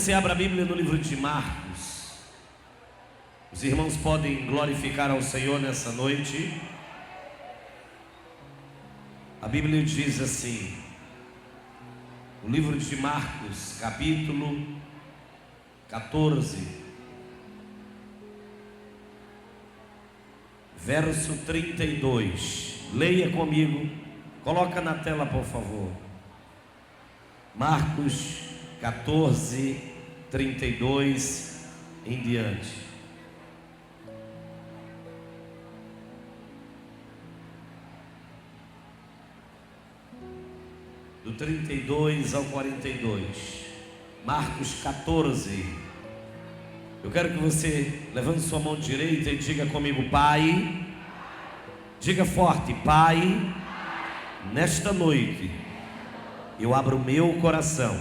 você abra a Bíblia no livro de Marcos. Os irmãos podem glorificar ao Senhor nessa noite. A Bíblia diz assim, o livro de Marcos, capítulo 14, verso 32. Leia comigo, coloca na tela, por favor. Marcos 14, 32 em diante. Do 32 ao 42. Marcos 14. Eu quero que você levante sua mão direita e diga comigo: Pai. Diga forte: Pai, nesta noite eu abro o meu coração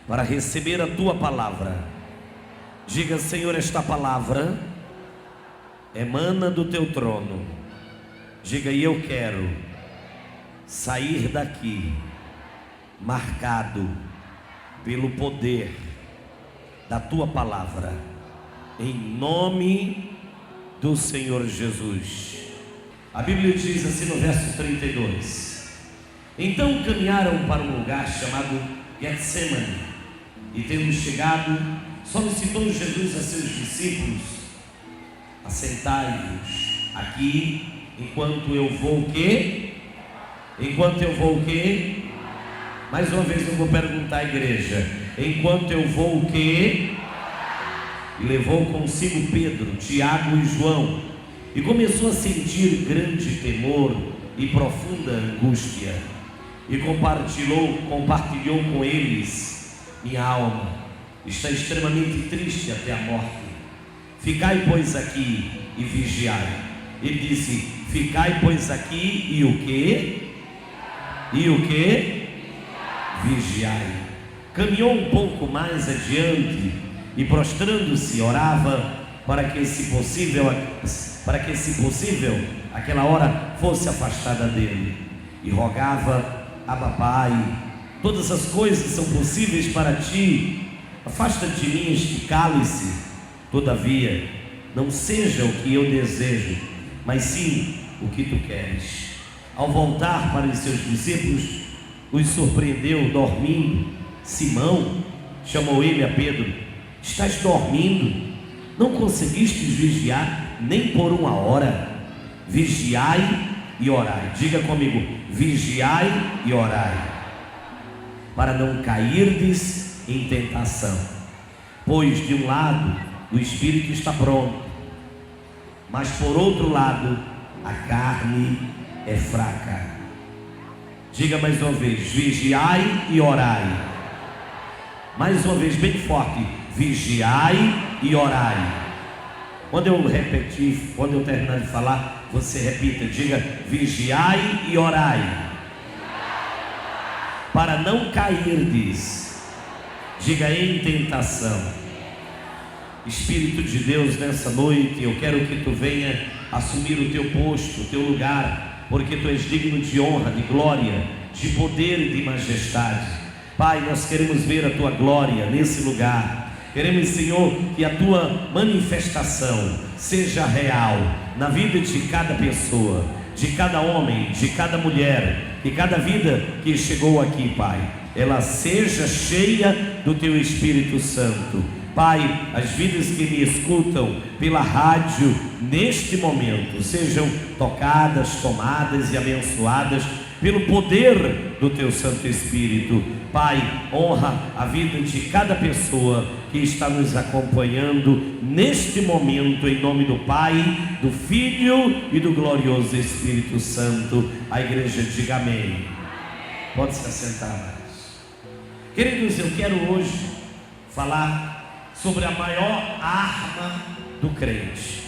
para receber a tua palavra. Diga: Senhor, esta palavra emana do teu trono. Diga: e eu quero sair daqui marcado pelo poder da tua palavra, em nome do Senhor Jesus. A Bíblia diz assim no verso 32: então caminharam para um lugar chamado Getsemane, e tendo chegado, solicitou Jesus a seus discípulos: assentai-vos aqui, enquanto eu vou o quê? Enquanto eu vou o quê? Mais uma vez eu vou perguntar à igreja: enquanto eu vou o quê? E levou consigo Pedro, Tiago e João, e começou a sentir grande temor e profunda angústia, e compartilhou com eles: minha alma está extremamente triste até a morte. Ficai, pois, aqui e vigiai. Ele disse: ficai, pois, aqui e o quê? E o quê? Vigiai. Caminhou um pouco mais adiante e, prostrando-se, orava para que, se possível, aquela hora fosse afastada dele, e rogava: Abba, Pai, todas as coisas são possíveis para ti, afasta de mim este cálice, todavia não seja o que eu desejo, mas sim o que tu queres. Ao voltar para os seus discípulos, os surpreendeu dormindo. Simão chamou ele a Pedro: estás dormindo? Não conseguistes vigiar nem por uma hora? Vigiai e orai. Diga comigo: vigiai e orai, para não cairdes em tentação. Pois de um lado o espírito está pronto, mas por outro lado a carne é fraca. Diga mais uma vez: vigiai e orai. Mais uma vez, bem forte: vigiai e orai. Quando eu terminar de falar, você repita, diga: vigiai e orai, para não cairdes, diga, em tentação. Espírito de Deus, nessa noite eu quero que tu venha assumir o teu posto, o teu lugar, porque tu és digno de honra, de glória, de poder e de majestade. Pai, nós queremos ver a tua glória nesse lugar. Queremos, Senhor, que a tua manifestação seja real na vida de cada pessoa, de cada homem, de cada mulher, e cada vida que chegou aqui, Pai, ela seja cheia do teu Espírito Santo. Pai, as vidas que me escutam pela rádio neste momento sejam tocadas, tomadas e abençoadas pelo poder do teu Santo Espírito. Pai, honra a vida de cada pessoa que está nos acompanhando neste momento, em nome do Pai, do Filho e do glorioso Espírito Santo. A igreja diga amém. Pode se assentar. Queridos, eu quero hoje falar sobre a maior arma do crente.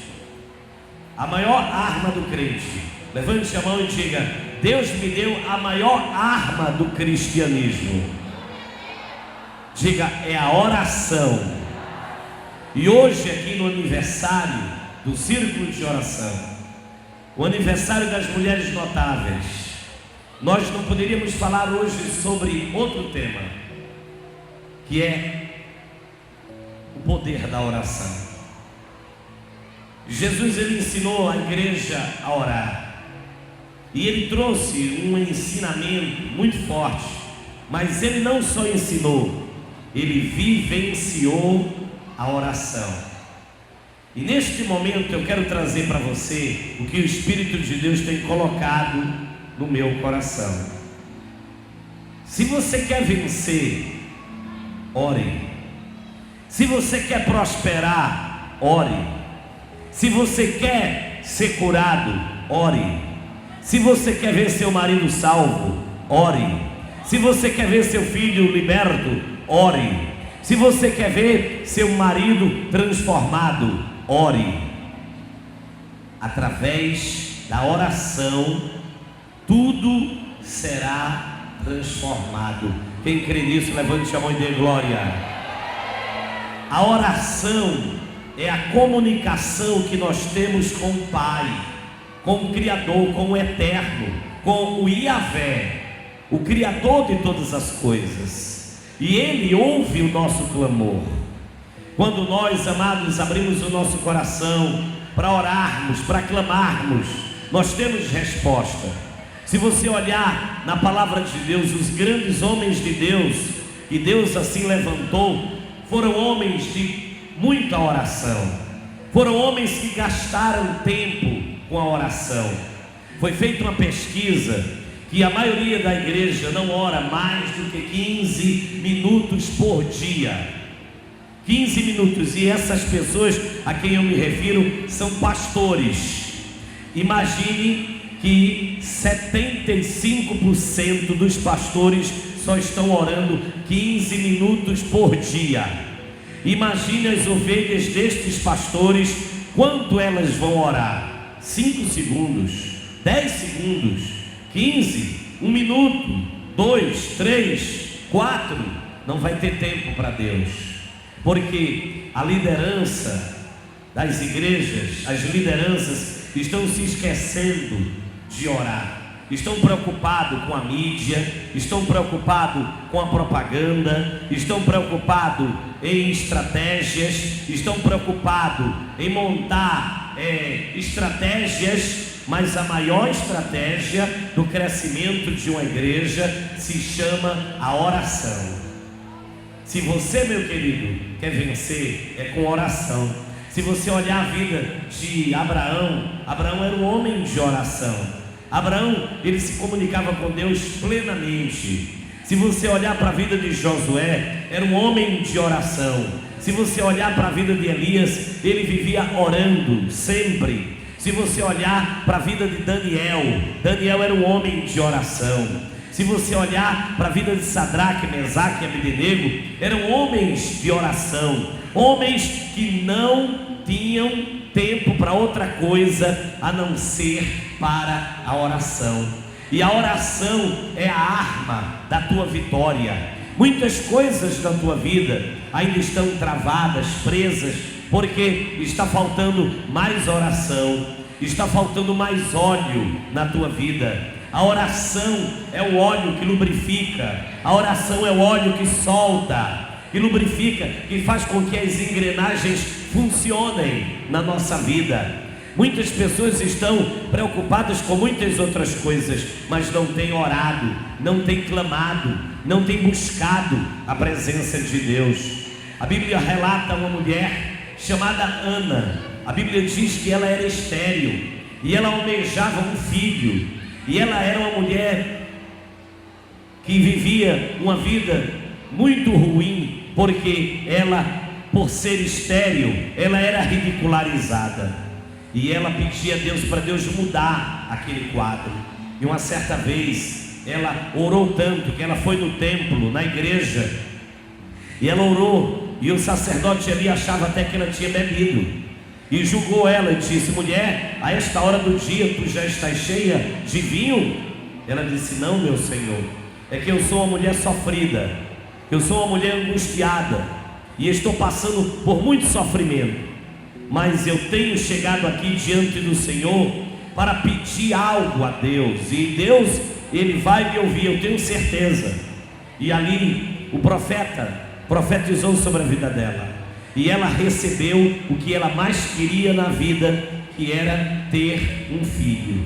A maior arma do crente. Levante a mão e diga: Deus me deu a maior arma do cristianismo. Diga: é a oração. E hoje, aqui no aniversário do Círculo de Oração, o aniversário das mulheres notáveis, nós não poderíamos falar hoje sobre outro tema, que é o poder da oração. Jesus, ele ensinou a igreja a orar, e ele trouxe um ensinamento muito forte, mas ele não só ensinou, ele vivenciou a oração. E neste momento eu quero trazer para você o que o Espírito de Deus tem colocado no meu coração. Se você quer vencer, ore. Se você quer prosperar, ore. Se você quer ser curado, ore. Se você quer ver seu marido salvo, ore. Se você quer ver seu filho liberto, ore. Se você quer ver seu marido transformado, ore. Através da oração, tudo será transformado. Quem crê nisso, levante a mão e dê glória. A oração é a comunicação que nós temos com o Pai, com o Criador, com o Eterno, com o Yahvé, o Criador de todas as coisas. E Ele ouve o nosso clamor. Quando nós, amados, abrimos o nosso coração para orarmos, para clamarmos, nós temos resposta. Se você olhar na palavra de Deus, os grandes homens de Deus, que Deus assim levantou, foram homens de muita oração, foram homens que gastaram tempo com a oração. Foi feita uma pesquisa que a maioria da igreja não ora mais do que 15 minutos por dia. 15 minutos, e essas pessoas a quem eu me refiro são pastores. Imagine que 75% dos pastores só estão orando 15 minutos por dia. Imagine as ovelhas destes pastores, quanto elas vão orar? 5 segundos, 10 segundos, 15, 1 minuto, 2, 3, 4, não vai ter tempo para Deus, porque a liderança das igrejas, as lideranças estão se esquecendo de orar, estão preocupados com a mídia, estão preocupados com a propaganda, estão preocupados em estratégias, estão preocupados em montar estratégias, mas a maior estratégia do crescimento de uma igreja se chama a oração. Se você, meu querido, quer vencer, é com oração. Se você olhar a vida de Abraão, Abraão era um homem de oração. Abraão, ele se comunicava com Deus plenamente. Se você olhar para a vida de Josué, era um homem de oração. Se você olhar para a vida de Elias, ele vivia orando sempre. Se você olhar para a vida de Daniel, Daniel era um homem de oração. Se você olhar para a vida de Sadraque, Mesaque e Abednego, eram homens de oração, homens que não tinham tempo para outra coisa a não ser para a oração. E a oração é a arma da tua vitória. Muitas coisas da tua vida ainda estão travadas, presas, porque está faltando mais oração, está faltando mais óleo na tua vida. A oração é o óleo que lubrifica, a oração é o óleo que solta, que lubrifica, que faz com que as engrenagens funcionem na nossa vida. Muitas pessoas estão preocupadas com muitas outras coisas, mas não têm orado, não têm clamado, não têm buscado a presença de Deus. A Bíblia relata uma mulher chamada Ana. A Bíblia diz que ela era estéril e ela almejava um filho. E ela era uma mulher que vivia uma vida muito ruim, porque ela, por ser estéril, ela era ridicularizada. E ela pedia a Deus para Deus mudar aquele quadro. E uma certa vez, ela orou tanto que ela foi no templo, na igreja, e ela orou, e o sacerdote ali achava até que ela tinha bebido. E julgou ela e disse: mulher, a esta hora do dia tu já estás cheia de vinho? Ela disse: não, meu Senhor, é que eu sou uma mulher sofrida, eu sou uma mulher angustiada, e estou passando por muito sofrimento, mas eu tenho chegado aqui diante do Senhor para pedir algo a Deus, e Deus, Ele vai me ouvir, eu tenho certeza. E ali o profeta profetizou sobre a vida dela, e ela recebeu o que ela mais queria na vida, que era ter um filho.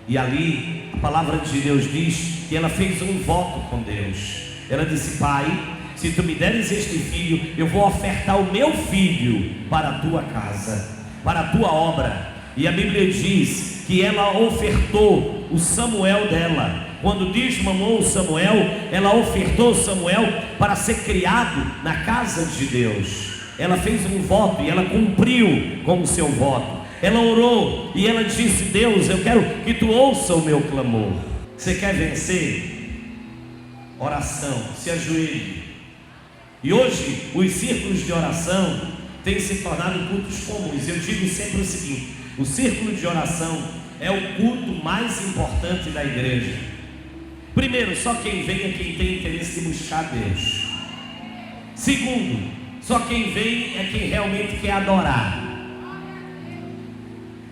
E ali a palavra de Deus diz que ela fez um voto com Deus. Ela disse: Pai, se tu me deres este filho, eu vou ofertar o meu filho para a tua casa, para a tua obra. E a Bíblia diz que ela ofertou o Samuel dela. Quando desmamou o Samuel, ela ofertou Samuel para ser criado na casa de Deus. Ela fez um voto e ela cumpriu com o seu voto. Ela orou e ela disse: Deus, eu quero que tu ouça o meu clamor. Você quer vencer? Oração, se ajoelhe. E hoje os círculos de oração têm se tornado cultos comuns. Eu digo sempre o seguinte: o círculo de oração é o culto mais importante da igreja. Primeiro, só quem vem é quem tem interesse de buscar Deus. Segundo, só quem vem é quem realmente quer adorar.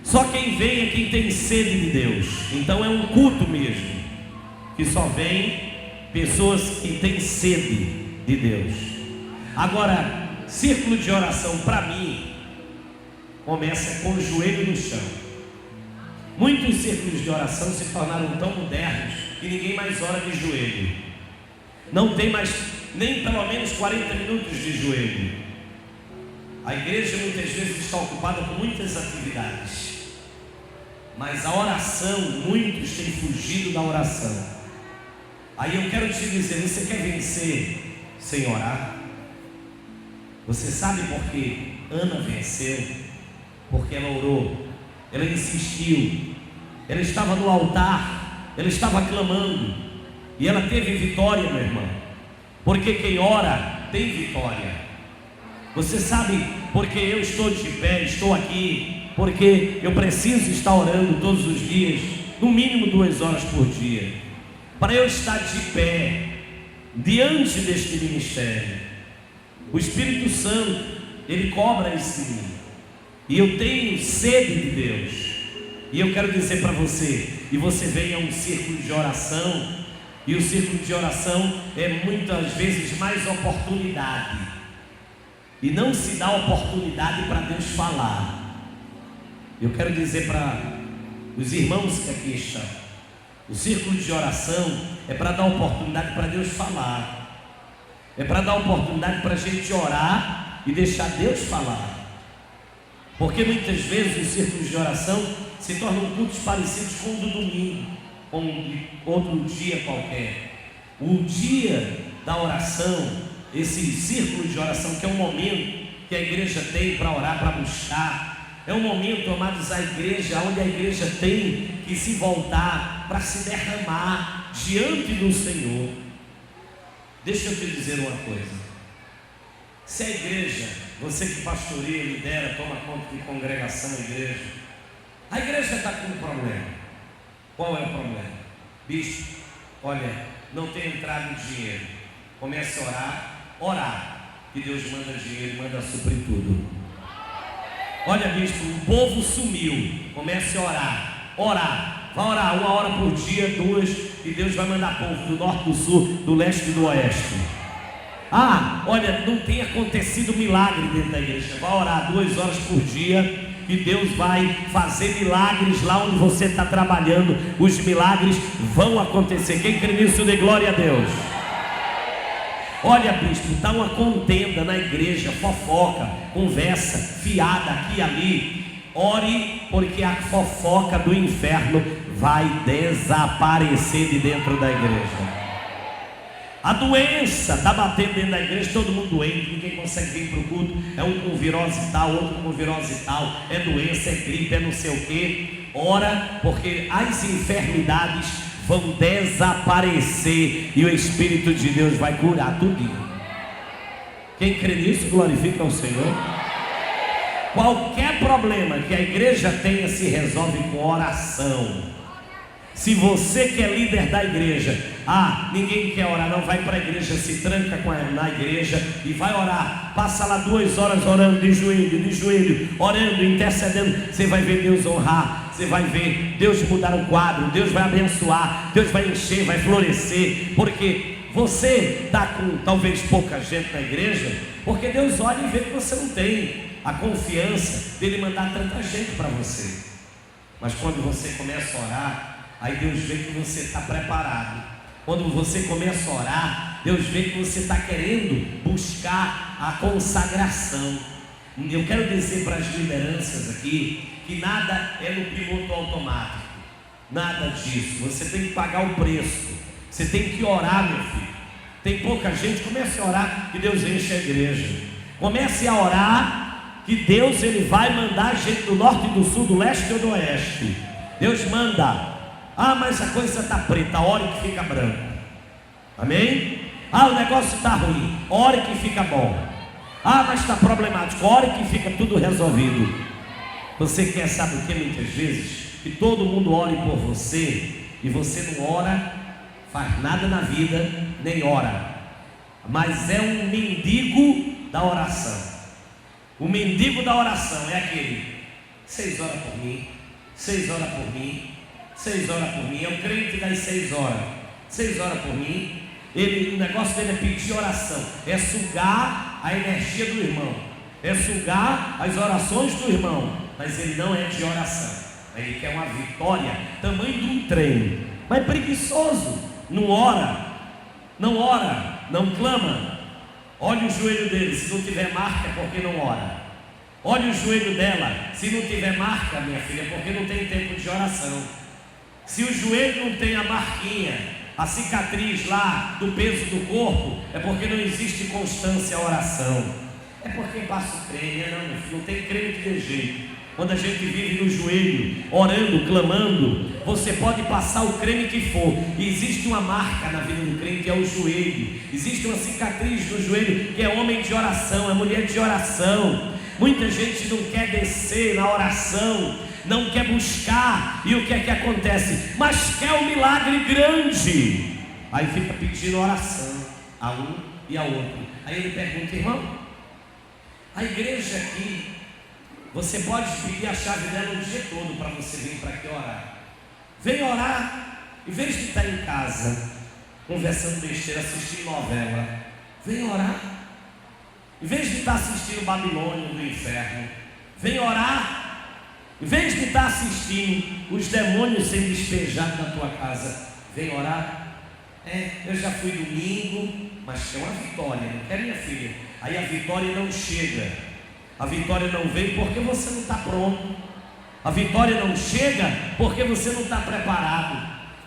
Só quem vem é quem tem sede de Deus. Então é um culto mesmo, que só vem pessoas que têm sede de Deus. Agora, círculo de oração para mim começa com o joelho no chão. Muitos círculos de oração se tornaram tão modernos que ninguém mais ora de joelho. Não tem mais nem pelo menos 40 minutos de joelho. A igreja muitas vezes está ocupada com muitas atividades, mas a oração, muitos têm fugido da oração. Aí eu quero te dizer: você quer vencer sem orar? Você sabe por que Ana venceu? Porque ela orou, ela insistiu, ela estava no altar, ela estava clamando, e ela teve vitória, meu irmão. Porque quem ora tem vitória. Você sabe porque eu estou de pé, estou aqui? Porque eu preciso estar orando todos os dias, no mínimo 2 horas por dia, para eu estar de pé diante deste ministério. O Espírito Santo, ele cobra isso em mim, e eu tenho sede de Deus. E eu quero dizer para você, e você vem a um círculo de oração, e o círculo de oração é muitas vezes mais oportunidade, e não se dá oportunidade para Deus falar. Eu quero dizer para os irmãos que aqui estão: o círculo de oração é para dar oportunidade para Deus falar, é para dar oportunidade para a gente orar e deixar Deus falar. Porque muitas vezes os círculos de oração se tornam cultos parecidos com o do domingo, com outro dia qualquer. O dia da oração, esse círculo de oração, que é um momento que a igreja tem para orar, para buscar, é um momento, amados, a igreja, onde a igreja tem que se voltar para se derramar diante do Senhor. Deixa eu te dizer uma coisa: se a igreja, você que pastoreia, lidera, toma conta de congregação, igreja, a igreja está com um problema. Qual é o problema? Bispo, olha, não tem entrado dinheiro. Comece a orar, que Deus manda dinheiro, manda suprir tudo. Olha, bispo, o povo sumiu. Comece a orar, vai orar 1 hora por dia, 2, e Deus vai mandar povo do norte, do sul, do leste e do oeste. Ah, olha, não tem acontecido milagre dentro da igreja. Vai orar 2 horas por dia, e Deus vai fazer milagres lá onde você está trabalhando. Os milagres vão acontecer. Quem crê nisso, dê glória a Deus. Olha, bispo, está uma contenda na igreja, fofoca, conversa fiada aqui e ali. Ore, porque a fofoca do inferno vai desaparecer de dentro da igreja. A doença está batendo dentro da igreja, todo mundo doente, ninguém consegue vir para o culto. É um com virose tal, outro com virose tal. É doença, é gripe, é não sei o que. Ora, porque as enfermidades vão desaparecer e o Espírito de Deus vai curar tudinho. Quem crê nisso, glorifica o Senhor. Qualquer problema que a igreja tenha se resolve com oração. Se você que é líder da igreja, ninguém quer orar, não vai para a igreja, se tranca na igreja e vai orar, passa lá 2 horas orando de joelho, orando, intercedendo, você vai ver Deus honrar, você vai ver Deus mudar o quadro, Deus vai abençoar, Deus vai encher, vai florescer, porque você está com talvez pouca gente na igreja, porque Deus olha e vê que você não tem a confiança dele mandar tanta gente para você. Mas quando você começa a orar, aí Deus vê que você está preparado. Quando você começa a orar, Deus vê que você está querendo buscar a consagração. Eu quero dizer para as lideranças aqui que nada é no piloto automático, nada disso. Você tem que pagar o preço, você tem que orar, meu filho. Tem pouca gente, comece a orar que Deus enche a igreja. Comece a orar que Deus ele vai mandar gente do norte, do sul, do leste ou do oeste. Deus manda. Ah, mas a coisa está preta, ore que fica branco. Amém? Ah, o negócio está ruim, ore que fica bom. Ah, mas está problemático, ore que fica tudo resolvido. Você quer, sabe o que muitas vezes? Que todo mundo ore por você e você não ora, faz nada na vida, nem ora. Mas é um mendigo da oração. O mendigo da oração é aquele: 6 horas por mim, 6 horas por mim, 6 horas por mim. É o crente das 6 horas, 6 horas por mim. O negócio dele é pedir oração, é sugar a energia do irmão, é sugar as orações do irmão, mas ele não é de oração. Ele quer uma vitória tamanho de um trem, mas preguiçoso, não ora, não clama. Olha o joelho dele, se não tiver marca é porque não ora. Olha o joelho dela, se não tiver marca, minha filha, é porque não tem tempo de oração. Se o joelho não tem a marquinha, a cicatriz lá do peso do corpo, é porque não existe constância à oração. É porque passa o creme, não tem creme que dê jeito. Quando a gente vive no joelho, orando, clamando, você pode passar o creme que for, e existe uma marca na vida do crente que é o joelho. Existe uma cicatriz no joelho que é homem de oração, é mulher de oração. Muita gente não quer descer na oração, não quer buscar, e o que é que acontece? Mas quer um milagre grande, aí fica pedindo oração a um e a outro. Aí ele pergunta: irmão, a igreja aqui, você pode pedir a chave dela o dia todo para você vir para aqui orar. Vem orar, em vez de estar em casa conversando besteira, assistindo novela, vem orar. Em vez de estar assistindo Babilônia do inferno, vem orar. Em vez de estar assistindo os demônios sendo despejados na tua casa, vem orar. Eu já fui domingo, mas tem uma vitória, não quer, minha filha? Aí a vitória não chega. A vitória não vem porque você não está pronto. A vitória não chega porque você não está preparado.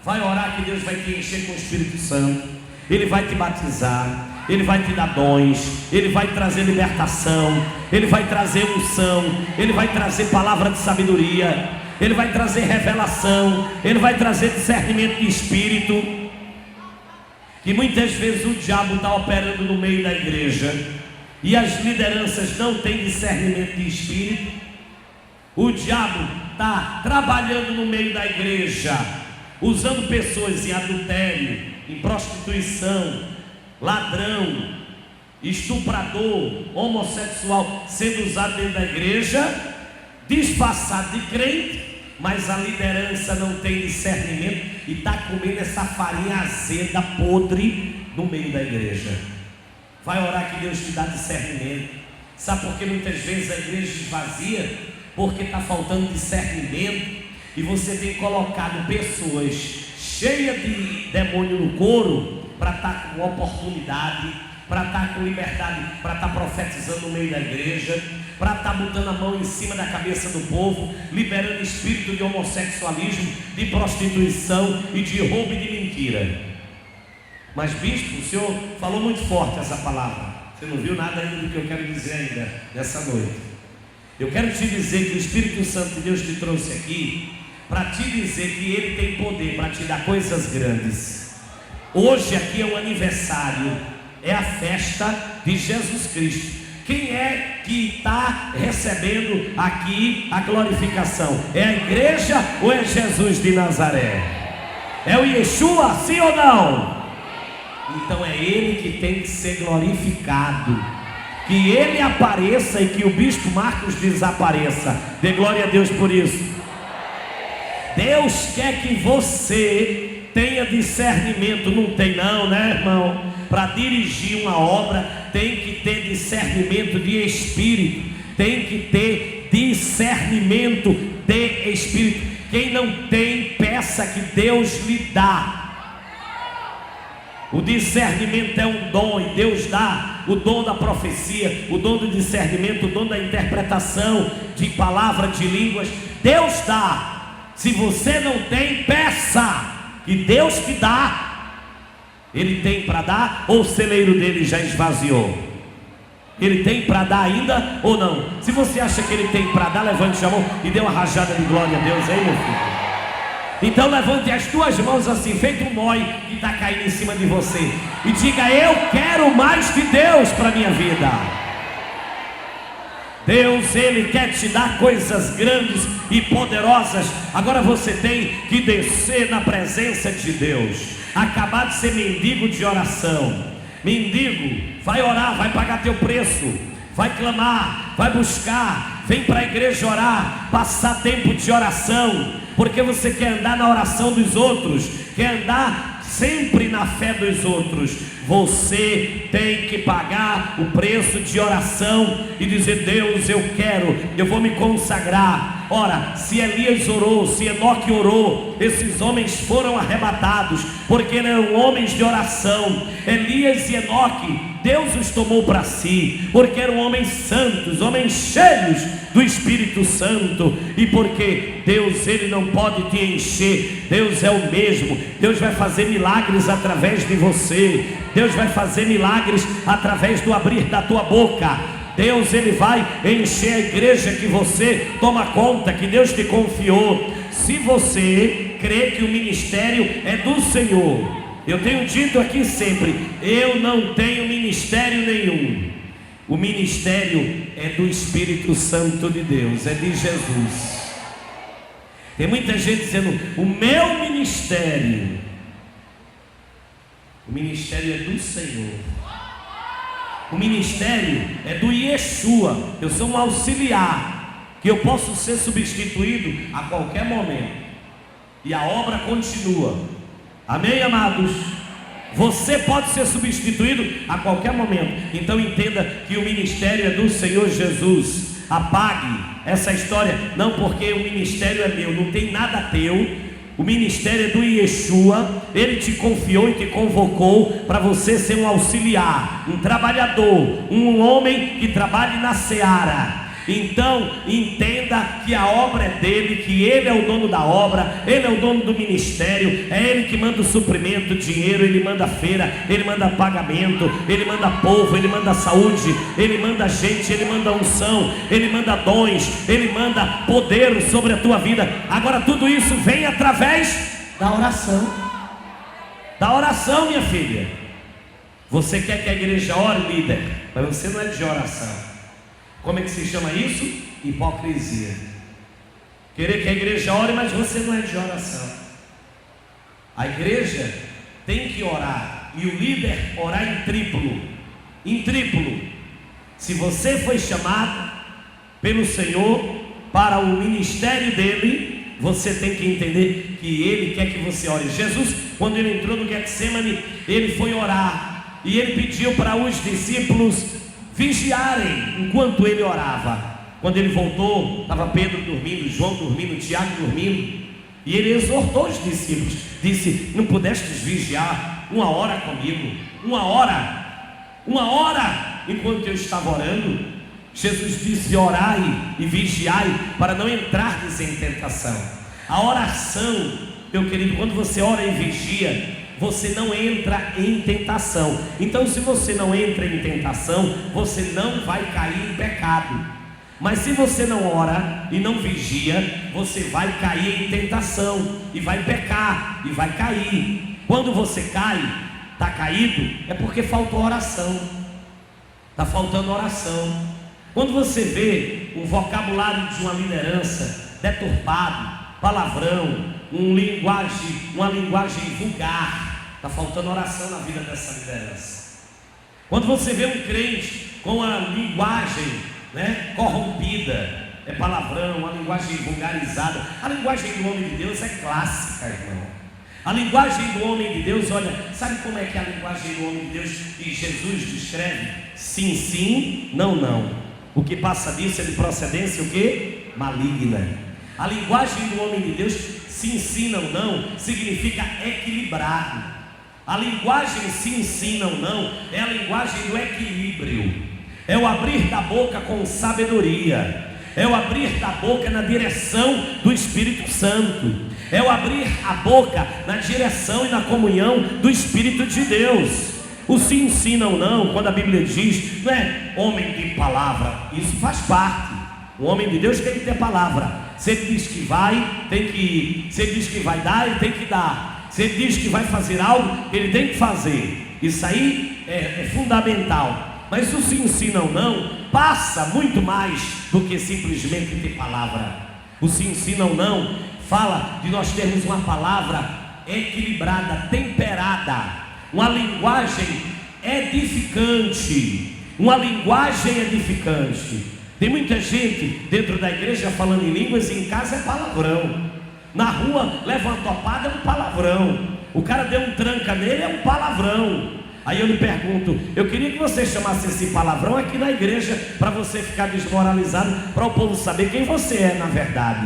Vai orar que Deus vai te encher com o Espírito Santo. Ele vai te batizar, Ele vai te dar dons, Ele vai trazer libertação, Ele vai trazer unção, Ele vai trazer palavra de sabedoria, Ele vai trazer revelação, Ele vai trazer discernimento de espírito. Que muitas vezes o diabo está operando no meio da igreja e as lideranças não têm discernimento de espírito. O diabo está trabalhando no meio da igreja, usando pessoas em adultério, em prostituição, ladrão, estuprador, homossexual, sendo usado dentro da igreja, disfarçado de crente, mas a liderança não tem discernimento e está comendo essa farinha azeda, podre, no meio da igreja. Vai orar que Deus te dá discernimento. Sabe por que muitas vezes a igreja esvazia? Porque está faltando discernimento, e você tem colocado pessoas cheias de demônio no couro para estar com oportunidade, para estar com liberdade, para estar profetizando no meio da igreja, para estar botando a mão em cima da cabeça do povo, liberando espírito de homossexualismo, de prostituição e de roubo e de mentira. Mas bispo, o senhor falou muito forte essa palavra. Você não viu nada ainda do que eu quero dizer ainda nessa noite. Eu quero te dizer que o Espírito Santo de Deus te trouxe aqui para te dizer que Ele tem poder para te dar coisas grandes. Hoje aqui é um aniversário, é a festa de Jesus Cristo. Quem é que está recebendo aqui a glorificação? É a igreja ou é Jesus de Nazaré? É o Yeshua, sim ou não? Então é Ele que tem que ser glorificado. Que Ele apareça e que o bispo Marcos desapareça. Dê glória a Deus por isso. Deus quer que você tenha discernimento. Não tem não, né, irmão? Para dirigir uma obra tem que ter discernimento de espírito, tem que ter discernimento de espírito. Quem não tem, peça que Deus lhe dá. O discernimento é um dom e Deus dá o dom da profecia, o dom do discernimento, o dom da interpretação de palavras, de línguas. Deus dá. Se você não tem, peça que Deus te dá. Ele tem para dar ou o celeiro dele já esvaziou? Ele tem para dar ainda ou não? Se você acha que ele tem para dar, levante a mão e dê uma rajada de glória a Deus aí, meu filho. Então levante as tuas mãos assim, feito um mói que está caindo em cima de você, e diga: eu quero mais de Deus para a minha vida. Deus, Ele quer te dar coisas grandes e poderosas. Agora você tem que descer na presença de Deus. Acabar de ser mendigo de oração. Mendigo, vai orar, vai pagar teu preço, vai clamar, vai buscar, vem para a igreja orar, passar tempo de oração, porque você quer andar na oração dos outros, quer andar sempre na fé dos outros. Você tem que pagar o preço de oração e dizer: Deus, eu vou me consagrar. Ora, se Elias orou, se Enoque orou, esses homens foram arrebatados, porque eram homens de oração. Elias e Enoque, Deus os tomou para si, porque eram homens santos, homens cheios do Espírito Santo. E porque Deus, Ele não pode te encher, Deus é o mesmo. Deus vai fazer milagres através de você, Deus vai fazer milagres através do abrir da tua boca. Deus, Ele vai encher a igreja que você toma conta, que Deus te confiou. Se você crê que o ministério é do Senhor, eu tenho dito aqui sempre: eu não tenho ministério nenhum. O ministério é do Espírito Santo de Deus, é de Jesus. Tem muita gente dizendo: o meu ministério. O ministério é do Senhor. O ministério é do Yeshua. Eu sou um auxiliar, que eu posso ser substituído a qualquer momento, e a obra continua. Amém, amados? Você pode ser substituído a qualquer momento. Então entenda que o ministério é do Senhor Jesus. Apague essa história: não, porque o ministério é meu. Não tem nada teu. O ministério é do Yeshua. Ele te confiou e te convocou para você ser um auxiliar, um trabalhador, um homem que trabalhe na seara. Então entenda que a obra é dele, que ele é o dono da obra, ele é o dono do ministério, é ele que manda o suprimento, o dinheiro, ele manda a feira, ele manda pagamento, ele manda povo, ele manda saúde, ele manda gente, ele manda unção, ele manda dons, ele manda poder sobre a tua vida. Agora tudo isso vem através da oração. Da oração, minha filha. Você quer que a igreja ore, líder, mas você não é de oração. Como é que se chama isso? Hipocrisia. Querer que a igreja ore, mas você não é de oração. A igreja tem que orar, e o líder orar em triplo. Em triplo. Se você foi chamado pelo Senhor para o ministério dele, você tem que entender que ele quer que você ore. Jesus, quando ele entrou no Getsemane, ele foi orar, e ele pediu para os discípulos vigiarem enquanto ele orava. Quando ele voltou, estava Pedro dormindo, João dormindo, Tiago dormindo, e ele exortou os discípulos, disse: não pudestes vigiar 1 hora comigo? 1 hora enquanto eu estava orando? Jesus disse: orai e vigiai para não entrardes em tentação. A oração, meu querido, quando você ora e vigia, você não entra em tentação. Então, se você não entra em tentação, você não vai cair em pecado. Mas se você não ora e não vigia, você vai cair em tentação e vai pecar e vai cair. Quando você cai, está caído, é porque faltou oração. Está faltando oração. Quando você vê um vocabulário de uma liderança deturpado, palavrão, uma linguagem vulgar, está faltando oração na vida dessa liderança. Quando você vê um crente com a linguagem corrompida, é palavrão, uma linguagem vulgarizada. A linguagem do homem de Deus é clássica, irmão. A linguagem do homem de Deus, olha, sabe como é que é a linguagem do homem de Deus e Jesus descreve? Sim, sim, não, não. O que passa disso é de procedência o quê? Maligna. A linguagem do homem de Deus, sim, sim, não, não, significa equilibrado. A linguagem sim, sim, não, não, é a linguagem do equilíbrio. É o abrir da boca com sabedoria. É o abrir da boca na direção do Espírito Santo. É o abrir a boca na direção e na comunhão do Espírito de Deus. O sim, sim, não, não, quando a Bíblia diz, não é homem de palavra, isso faz parte. O homem de Deus tem que ter palavra. Se ele diz que vai, tem que ir. Se ele diz que vai dar, ele tem que dar. Se ele diz que vai fazer algo, ele tem que fazer. Isso aí é fundamental. Mas o sim, sim, não, não passa muito mais do que simplesmente ter palavra. O sim, sim, não, não fala de nós termos uma palavra equilibrada, temperada, uma linguagem edificante. Uma linguagem edificante. Tem muita gente dentro da igreja falando em línguas e em casa é palavrão. Na rua leva uma topada, é um palavrão. O cara deu um tranca nele, é um palavrão. Aí eu lhe pergunto, eu queria que você chamasse esse palavrão aqui na igreja, para você ficar desmoralizado, para o povo saber quem você é na verdade.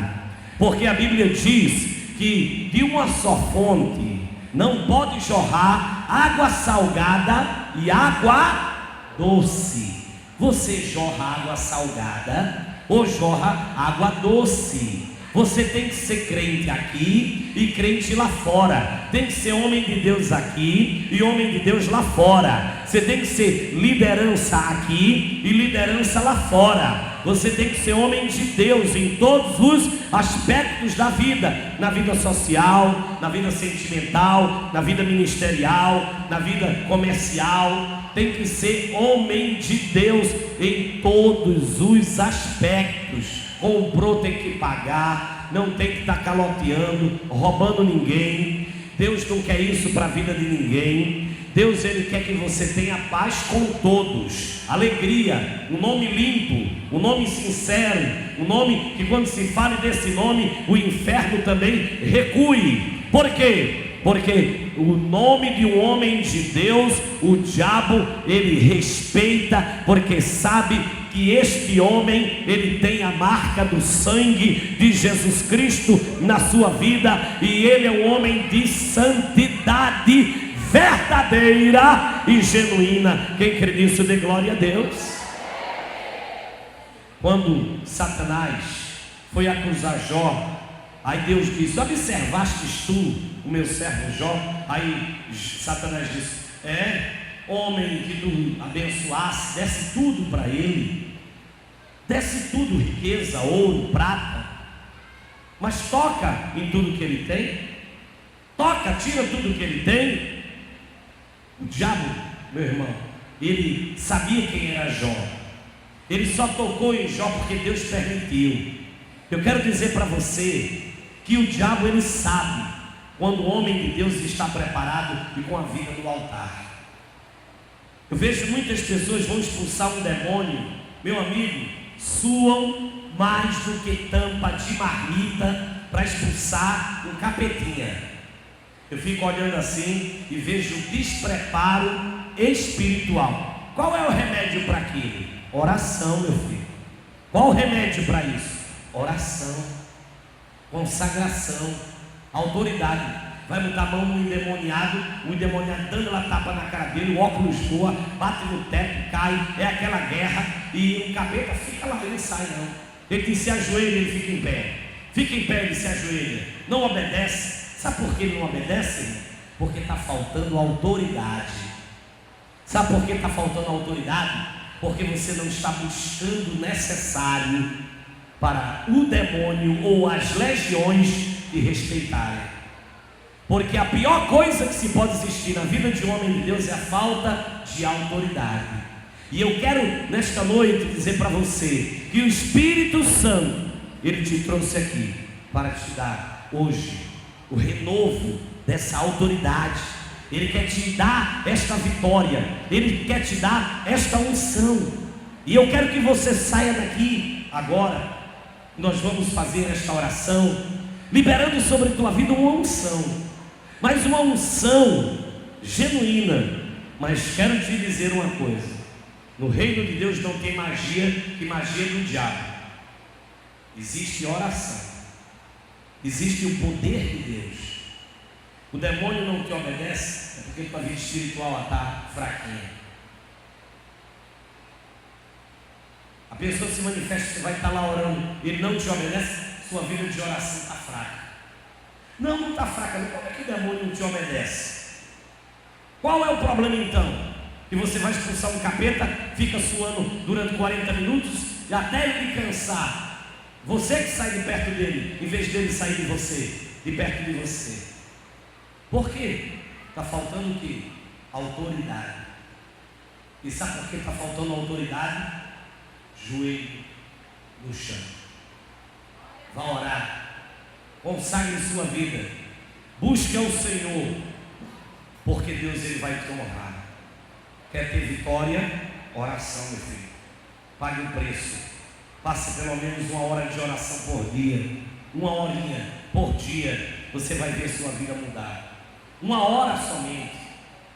Porque a Bíblia diz que de uma só fonte não pode jorrar água salgada e água doce. Você jorra água salgada ou jorra água doce? Você tem que ser crente aqui e crente lá fora. Tem que ser homem de Deus aqui e homem de Deus lá fora. Você tem que ser liderança aqui e liderança lá fora. Você tem que ser homem de Deus em todos os aspectos da vida. Na vida social, na vida sentimental, na vida ministerial, na vida comercial. Tem que ser homem de Deus em todos os aspectos. Comprou, tem que pagar, não tem que estar caloteando, roubando ninguém. Deus não quer isso para a vida de ninguém. Deus, Ele quer que você tenha paz com todos, alegria, um nome limpo, um nome sincero, um nome que quando se fale desse nome, o inferno também recue. Por quê? Porque o nome de um homem de Deus, o diabo, ele respeita, porque sabe que este homem, ele tem a marca do sangue de Jesus Cristo na sua vida, e ele é um homem de santidade verdadeira e genuína. Quem crê nisso, dê glória a Deus. Quando Satanás foi acusar Jó, aí Deus disse: observastes tu o meu servo Jó? Aí Satanás disse: homem que tu abençoasse, desse tudo para ele, desse tudo, riqueza, ouro, prata, mas toca em tudo que ele tem, toca, tira tudo que ele tem. O diabo, meu irmão, ele sabia quem era Jó, ele só tocou em Jó porque Deus permitiu. Eu quero dizer para você que o diabo, ele sabe quando o homem de Deus está preparado e com a vida no altar. Eu vejo muitas pessoas vão expulsar um demônio, meu amigo, suam mais do que tampa de marmita para expulsar um capetinha. Eu fico olhando assim e vejo despreparo espiritual. Qual é o remédio para aquilo? Oração, meu filho. Qual o remédio para isso? Oração, consagração, autoridade. Vai botar a mão no endemoniado, o endemoniado dando ela tapa na cara dele, o óculos voa, bate no teto, cai, é aquela guerra, e o capeta fica lá, ele não sai não. Ele diz: se ajoelha, ele fica em pé. Fica em pé, ele se ajoelha. Não obedece. Sabe por que ele não obedece? Porque está faltando autoridade. Sabe por que está faltando autoridade? Porque você não está buscando o necessário para o demônio ou as legiões te respeitarem. Porque a pior coisa que se pode existir na vida de um homem de Deus é a falta de autoridade. E eu quero nesta noite dizer para você que o Espírito Santo, ele te trouxe aqui para te dar hoje o renovo dessa autoridade. Ele quer te dar esta vitória, ele quer te dar esta unção. E eu quero que você saia daqui agora. Nós vamos fazer esta oração liberando sobre tua vida uma unção, mas uma unção genuína. Mas quero te dizer uma coisa: no reino de Deus não tem magia, que magia do diabo. Existe oração, existe o poder de Deus. O demônio não te obedece, é porque tua vida espiritual está fraquinha. A pessoa se manifesta, você vai estar lá orando, ele não te obedece, sua vida de oração está fraca. Não está fraca, não. Como é que o demônio não te obedece? Qual é o problema então? Que você vai expulsar um capeta, fica suando durante 40 minutos, e até ele cansar, você que sai de perto dele, em vez dele sair de você, de perto de você. Por quê? Está faltando o quê? Autoridade. E sabe por que está faltando autoridade? Joelho no chão. Vá orar, consagre sua vida, busque ao Senhor, porque Deus ele vai te honrar. Quer ter vitória? Oração, meu filho. Pague o preço. Passe pelo menos 1 hora de oração por dia. 1 horinha por dia. Você vai ver sua vida mudar. 1 hora somente.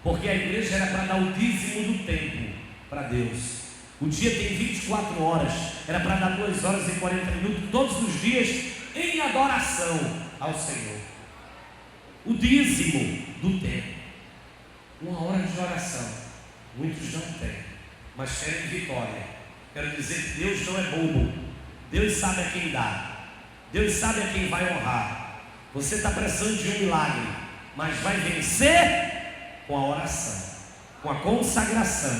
Porque a igreja era para dar o dízimo do tempo para Deus. O dia tem 24 horas. Era para dar 2 horas e 40 minutos todos os dias em adoração ao Senhor. O dízimo do tempo. 1 hora de oração. Muitos não têm, mas querem vitória. Quero dizer que Deus não é bobo. Deus sabe a quem dá. Deus sabe a quem vai honrar. Você está precisando de um milagre, mas vai vencer com a oração, com a consagração,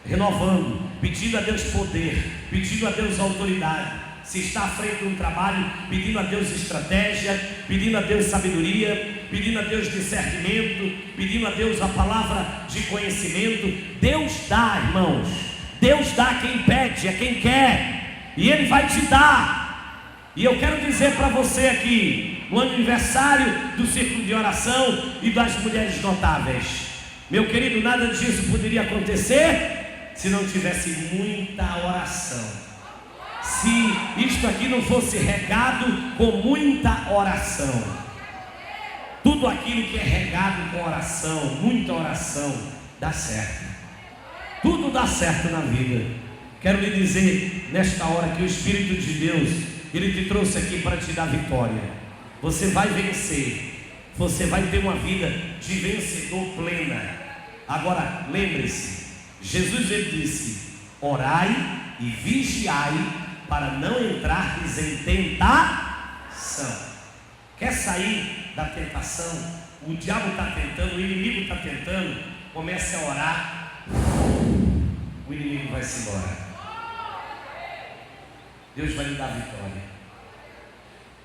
renovando, pedindo a Deus poder, pedindo a Deus autoridade. Se está à frente de um trabalho, pedindo a Deus estratégia, pedindo a Deus sabedoria, pedindo a Deus discernimento, pedindo a Deus a palavra de conhecimento. Deus dá, irmãos. Deus dá a quem pede, a quem quer, e Ele vai te dar. E eu quero dizer para você aqui, no aniversário do Círculo de Oração e das Mulheres Notáveis, meu querido, nada disso poderia acontecer se não tivesse muita oração. Se isto aqui não fosse regado com muita oração. Tudo aquilo que é regado com oração, muita oração, dá certo. Tudo dá certo na vida. Quero lhe dizer nesta hora que o Espírito de Deus, Ele te trouxe aqui para te dar vitória. Você vai vencer. Você vai ter uma vida de vencedor plena. Agora lembre-se, Jesus ele disse: orai e vigiai para não entrardes em tentação. Quer sair da tentação? O diabo está tentando, o inimigo está tentando. Comece a orar, o inimigo vai se embora. Deus vai lhe dar vitória.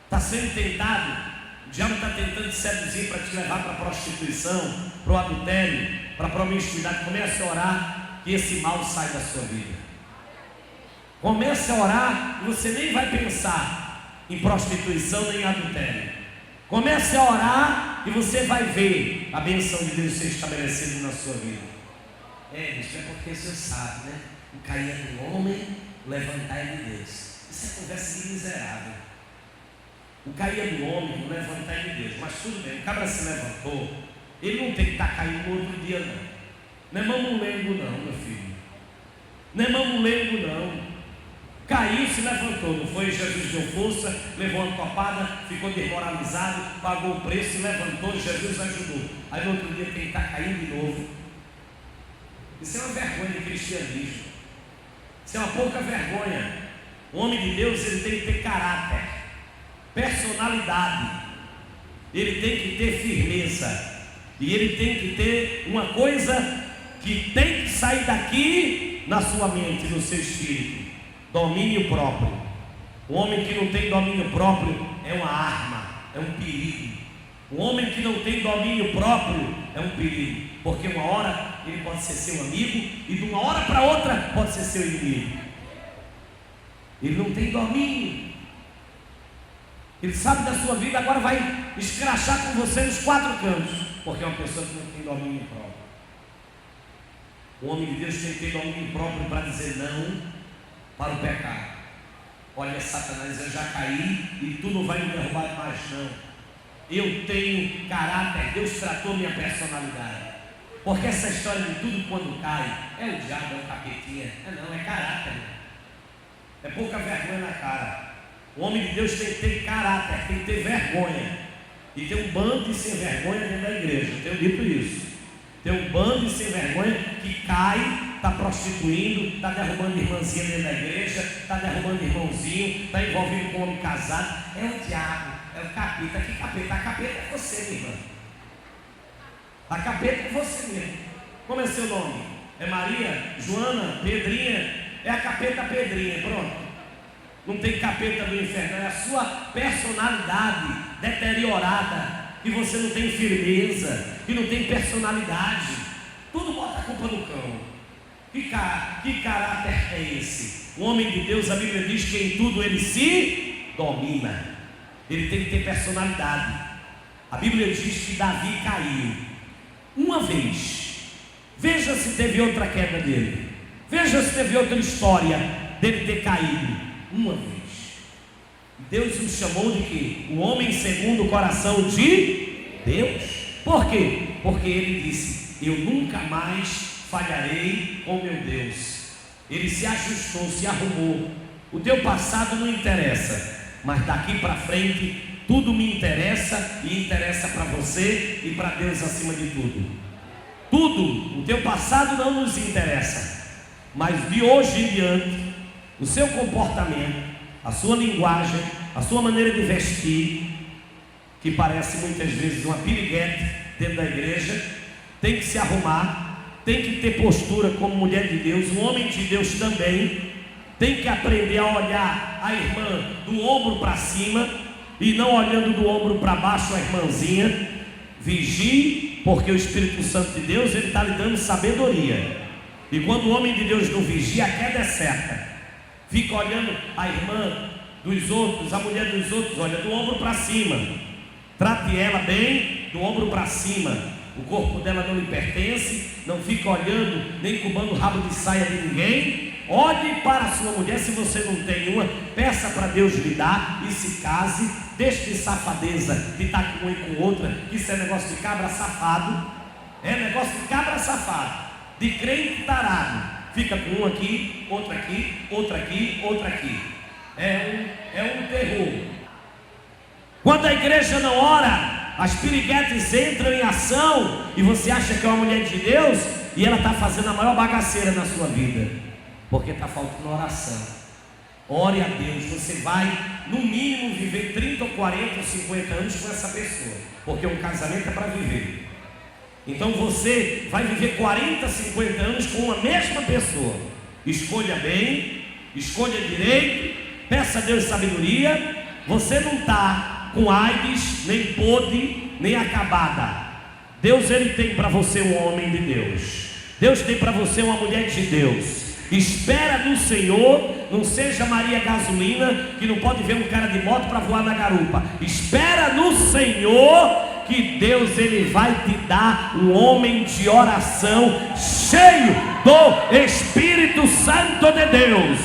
Está sendo tentado, o diabo está tentando te seduzir para te levar para a prostituição, para o adultério, para a promiscuidade. Comece a orar, que esse mal sai da sua vida. Comece a orar e você nem vai pensar em prostituição nem em adultério. Comece a orar e você vai ver a bênção de Deus ser estabelecida na sua vida. Isso é porque o senhor sabe, né? O cair é do homem, o levantar é de Deus. Isso é conversa de miserável. O cair é do homem, o levantar é de Deus. Mas tudo bem, o cabra se levantou, ele não tem que estar caindo no outro dia não. Não é mamulengo não, meu filho. Não é mamulengo não. Caiu, se levantou, não foi? Jesus deu força, levou uma topada, ficou desmoralizado, pagou o preço, levantou, Jesus ajudou. Aí no outro dia tem que estar caindo de novo. Isso é uma vergonha de cristianismo. Isso é uma pouca vergonha. O homem de Deus ele tem que ter caráter, personalidade, ele tem que ter firmeza, e ele tem que ter uma coisa que tem que sair daqui na sua mente, no seu espírito: domínio próprio. O homem que não tem domínio próprio é uma arma, é um perigo. O homem que não tem domínio próprio é um perigo, porque uma hora ele pode ser seu amigo e de uma hora para outra pode ser seu inimigo. Ele não tem domínio. Ele sabe da sua vida, agora vai escrachar com você nos 4 cantos, porque é uma pessoa que não tem domínio próprio. O homem de Deus tem que ter domínio próprio para dizer não para o pecado. Olha, Satanás, eu já caí e tu não vai me derrubar mais não. eu tenho caráter, Deus tratou minha personalidade. Porque essa história de tudo quando cai, é o diabo, é o capetinha, não, é caráter, é pouca vergonha na cara. O homem de Deus tem que ter caráter, tem que ter vergonha. E tem um bando de sem vergonha dentro da igreja, eu tenho dito isso. Tem um bando de sem vergonha que cai, está prostituindo, está derrubando irmãzinha dentro da igreja, está derrubando irmãozinho, está envolvido com homem casado. É o diabo, é o capeta. Que capeta? A capeta é você, minha irmã. A capeta é você mesmo. Como é seu nome? É Maria, Joana, Pedrinha? É a capeta Pedrinha, pronto. Não tem capeta do inferno, é a sua personalidade deteriorada, que você não tem firmeza, que não tem personalidade. Tudo bota a culpa no cão. Que caráter é esse? O homem de Deus, a Bíblia diz que em tudo ele se domina. Ele tem que ter personalidade. A Bíblia diz que Davi caiu uma vez. Veja se teve outra queda dele. Veja se teve outra história dele ter caído. Uma vez. Deus o chamou de quê? O homem segundo o coração de Deus. Por quê? Porque ele disse: eu nunca mais falharei com meu Deus. Ele se ajustou, se arrumou. O teu passado não interessa, mas daqui para frente tudo me interessa, e interessa para você e para Deus acima de tudo. Tudo, o teu passado não nos interessa, mas de hoje em diante o seu comportamento, a sua linguagem, a sua maneira de vestir, que parece muitas vezes uma piriguete dentro da igreja, tem que se arrumar, tem que ter postura como mulher de Deus. Um homem de Deus também tem que aprender a olhar a irmã do ombro para cima e não olhando do ombro para baixo a irmãzinha. Vigie, porque o Espírito Santo de Deus, ele está lhe dando sabedoria. E quando o homem de Deus não vigia, a queda é certa. Fica olhando a irmã dos outros, a mulher dos outros, olha do ombro para cima. Trate ela bem do ombro para cima. O corpo dela não lhe pertence. Não fica olhando nem cubando o rabo de saia de ninguém. Olhe para a sua mulher, se você não tem uma, peça para Deus lhe dar e se case. Deixe de safadeza, de estar com uma e com outra, que isso é negócio de cabra safado. É negócio de cabra safado, de crente tarado. Fica com um aqui, outra aqui, outra aqui, outra aqui. É um terror. Quando a igreja não ora, as piriguetes entram em ação e você acha que é uma mulher de Deus e ela está fazendo a maior bagaceira na sua vida, porque está faltando oração. Ore a Deus. Você vai no mínimo viver 30 ou 40 ou 50 anos com essa pessoa, porque um casamento é para viver. Então você vai viver 40, 50 anos com a mesma pessoa. Escolha bem, escolha direito, peça a Deus sabedoria. Você não está com AIDS, nem podre, nem acabada. Deus, ele tem para você um homem de Deus. Deus tem para você uma mulher de Deus. Espera no Senhor. Não seja Maria Gasolina, que não pode ver um cara de moto para voar na garupa. Espera no Senhor, que Deus, ele vai te dar um homem de oração, cheio do Espírito Santo de Deus.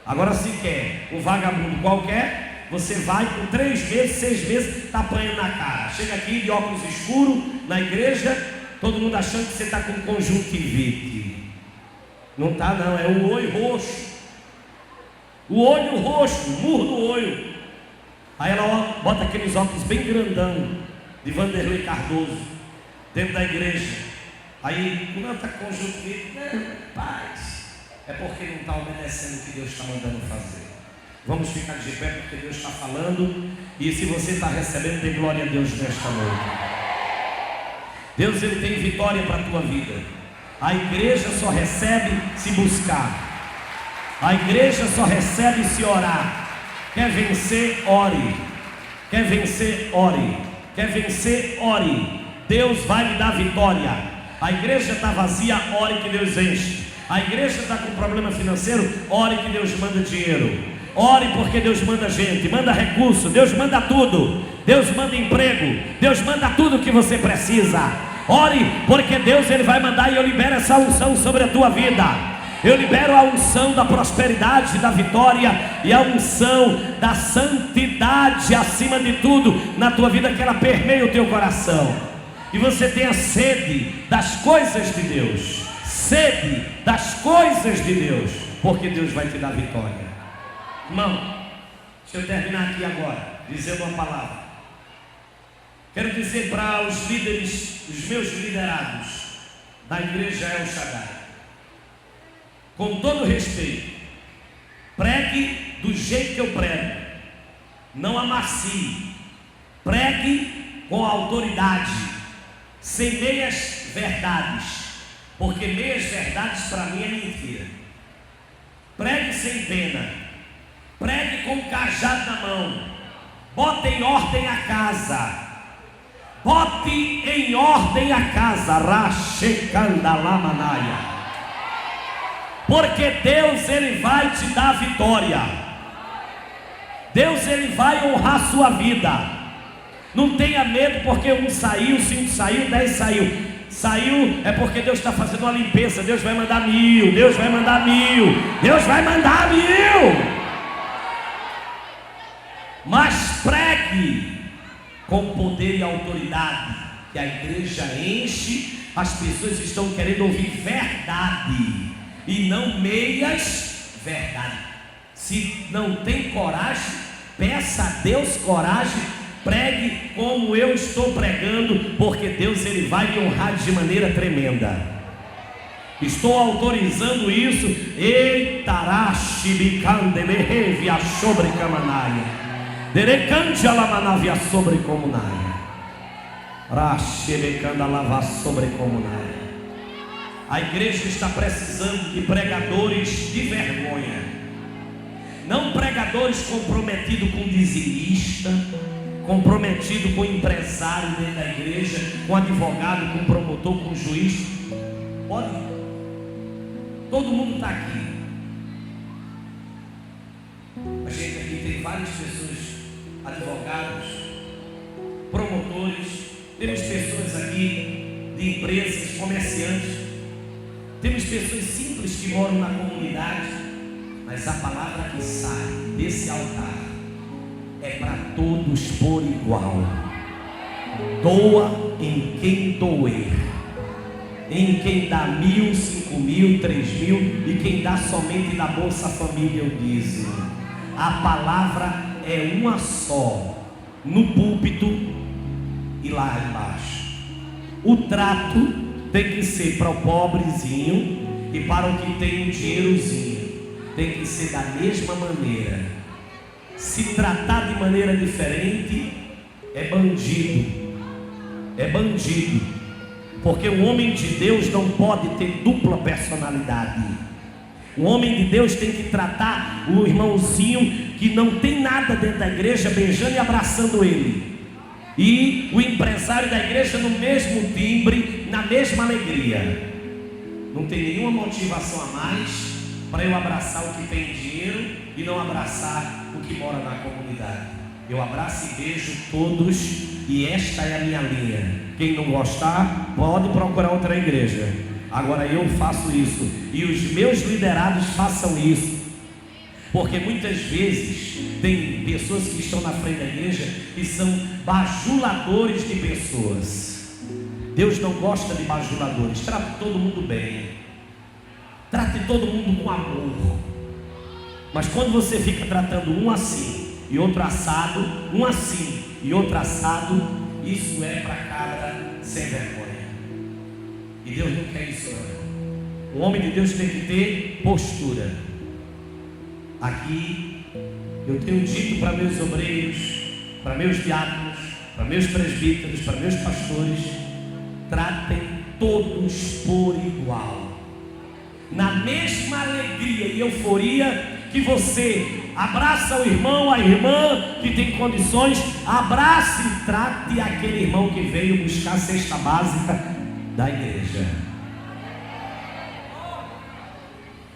Agora, se quer um vagabundo qualquer, você vai com 3 meses, 6 meses, está apanhando na cara. Chega aqui de óculos escuros na igreja, todo mundo achando que você está com conjuntivite. Não está não, é o olho roxo. O olho roxo, o murro do olho. Aí ela bota aqueles óculos bem grandão, de Vanderlei Cardoso, dentro da igreja. Aí, não está conjuntivite, não, paz. É porque não está obedecendo o que Deus está mandando fazer. Vamos ficar de pé, porque Deus está falando. E se você está recebendo, dê glória a Deus nesta noite. Deus, ele tem vitória para a tua vida. A igreja só recebe se buscar. A igreja só recebe se orar. Quer vencer, ore. Quer vencer, ore. Quer vencer, ore. Deus vai lhe dar vitória. A igreja está vazia, ore que Deus enche. A igreja está com problema financeiro, ore que Deus manda dinheiro. Ore porque Deus manda gente, manda recurso, Deus manda tudo. Deus manda emprego, Deus manda tudo que você precisa. Ore porque Deus, ele vai mandar, e eu libero essa unção sobre a tua vida. Eu libero a unção da prosperidade, da vitória e a unção da santidade acima de tudo na tua vida, que ela permeie o teu coração. E você tenha sede das coisas de Deus. Sede das coisas de Deus, porque Deus vai te dar vitória. Irmão, deixa eu terminar aqui agora, dizendo uma palavra. Quero dizer para os líderes, os meus liderados da igreja El Shaddai, com todo respeito, pregue do jeito que eu prego, não amacie, pregue com autoridade, sem meias verdades, porque meias verdades para mim é mentira. Pregue sem pena, pregue com o cajado na mão, bote em ordem a casa, bote em ordem a casa, Rachecandalamanaya. Porque Deus, Ele vai te dar vitória. Deus, Ele vai honrar sua vida. Não tenha medo porque 1 saiu, 5 saiu, 10 saiu. Saiu é porque Deus está fazendo uma limpeza. Deus vai mandar 1000, Deus vai mandar 1000, Deus vai mandar 1000. Mas pregue com poder e autoridade, que a igreja enche. As pessoas estão querendo ouvir verdade e não meias verdade. Se não tem coragem, peça a Deus coragem, pregue como eu estou pregando, porque Deus, Ele vai me honrar de maneira tremenda. Estou autorizando isso. Eitarashi bicandelehevia sobre camanaia, derecante alamanavia sobre comunaia, rachebecanda lava sobre comunaia. A igreja está precisando de pregadores de vergonha, não pregadores comprometidos com dizimista, comprometido com empresário dentro da igreja, com advogado, com promotor, com juiz. Pode, todo mundo está aqui. A gente aqui tem várias pessoas, advogados, promotores, temos pessoas aqui de empresas, comerciantes, temos pessoas simples que moram na comunidade, mas a palavra que sai desse altar é para todos por igual. Doa em quem doer, em quem dá 1000, 5000, 3000, e quem dá somente da Bolsa Família o dízimo. A palavra é uma só, no púlpito e lá embaixo. O trato tem que ser para o pobrezinho e para o que tem um dinheirozinho. Tem que ser da mesma maneira. Se tratar de maneira diferente, é bandido. É bandido. Porque o homem de Deus não pode ter dupla personalidade. O homem de Deus tem que tratar o irmãozinho que não tem nada dentro da igreja, beijando e abraçando ele. E o empresário da igreja no mesmo timbre, na mesma alegria. Não tem nenhuma motivação a mais para eu abraçar o que tem dinheiro e não abraçar o que mora na comunidade. Eu abraço e beijo todos, e esta é a minha linha. Quem não gostar, pode procurar outra igreja. Agora eu faço isso, e os meus liderados façam isso. Porque muitas vezes tem pessoas que estão na frente da igreja e são bajuladores de pessoas. Deus não gosta de bajuladores. Trate todo mundo bem, trate todo mundo com amor. Mas quando você fica tratando um assim e outro assado, um assim e outro assado, isso é para cabra sem vergonha. E Deus não quer isso não. O homem de Deus tem que ter postura. Aqui eu tenho dito para meus obreiros, para meus diáconos, para meus presbíteros, para meus pastores: tratem todos por igual, na mesma alegria e euforia que você abraça o irmão, a irmã que tem condições. Abrace e trate aquele irmão que veio buscar a cesta básica da igreja.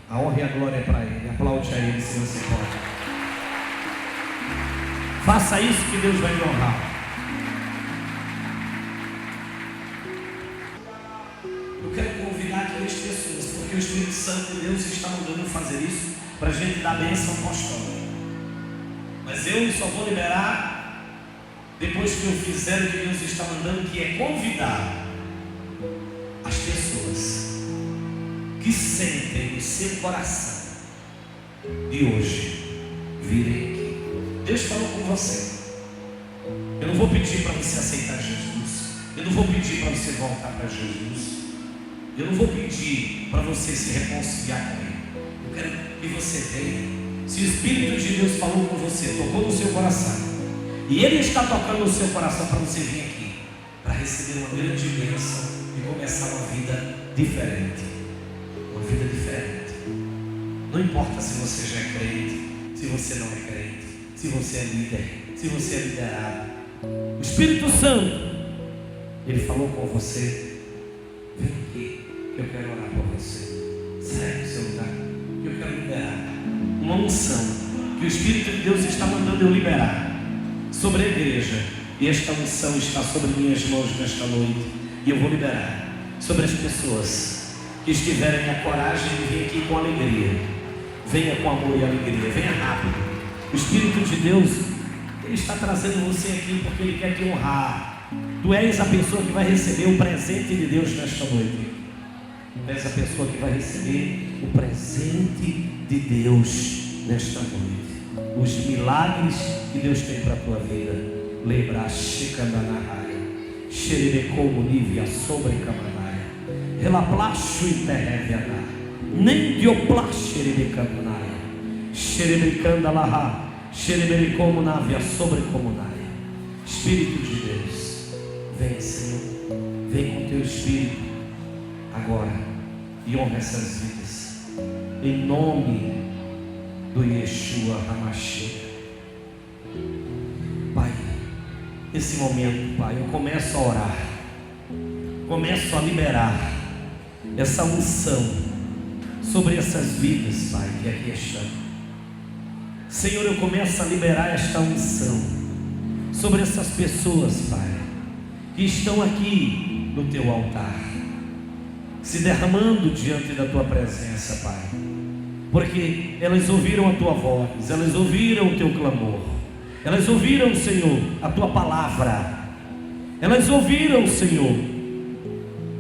A honra e a glória é para Ele. Aplaude a Ele se você pode. Faça isso que Deus vai lhe honrar. Eu quero convidar 3 pessoas, porque o Espírito Santo Santo de Deus está mandando fazer isso para a gente dar bênção apostólica. Mas eu só vou liberar depois que eu fizer o que Deus está mandando, que é convidar as pessoas que sentem no seu coração de hoje virem aqui. Deus falou com você. Eu não vou pedir para você aceitar Jesus. Eu não vou pedir para você voltar para Jesus. Eu não vou pedir para você se reconciliar com Ele. Eu quero que você venha. Se o Espírito de Deus falou com você, tocou no seu coração, e Ele está tocando no seu coração para você vir aqui, para receber uma grande bênção e começar uma vida diferente. Uma vida diferente. Não importa se você já é crente, se você não é crente, se você é líder, se você é liderado. O Espírito Santo, Ele falou com você. Vem aqui, que eu quero orar por você. Sai do seu lugar, que eu quero liberar uma unção que o Espírito de Deus está mandando eu liberar sobre a igreja. E esta unção está sobre minhas mãos nesta noite. E eu vou liberar sobre as pessoas que estiverem a coragem de vir aqui com alegria. Venha com amor e alegria, venha rápido. O Espírito de Deus, Ele está trazendo você aqui porque Ele quer te honrar. Tu és a pessoa que vai receber o presente de Deus nesta noite. Tu és a pessoa que vai receber o presente de Deus nesta noite. Os milagres que Deus tem para a tua vida. Lembra, Chicandanahaya, Xerebecomunívia, Sobrecamanaya, Relaplacho e Terreviana, nem Dioplaxerebecamanaya, Xerebecandalaha, Xerebecomunávia, Sobrecomunaya. Espírito de Deus, vem, Senhor, vem com teu Espírito agora e honra essas vidas, em nome do Yeshua HaMashiach. Pai, nesse momento, Pai, eu começo a orar, começo a liberar essa unção sobre essas vidas, Pai, que aqui estão. Senhor, eu começo a liberar esta unção sobre essas pessoas, Pai, que estão aqui no teu altar, se derramando diante da tua presença, Pai, porque elas ouviram a tua voz, elas ouviram o teu clamor, elas ouviram, Senhor, a tua palavra, elas ouviram, Senhor,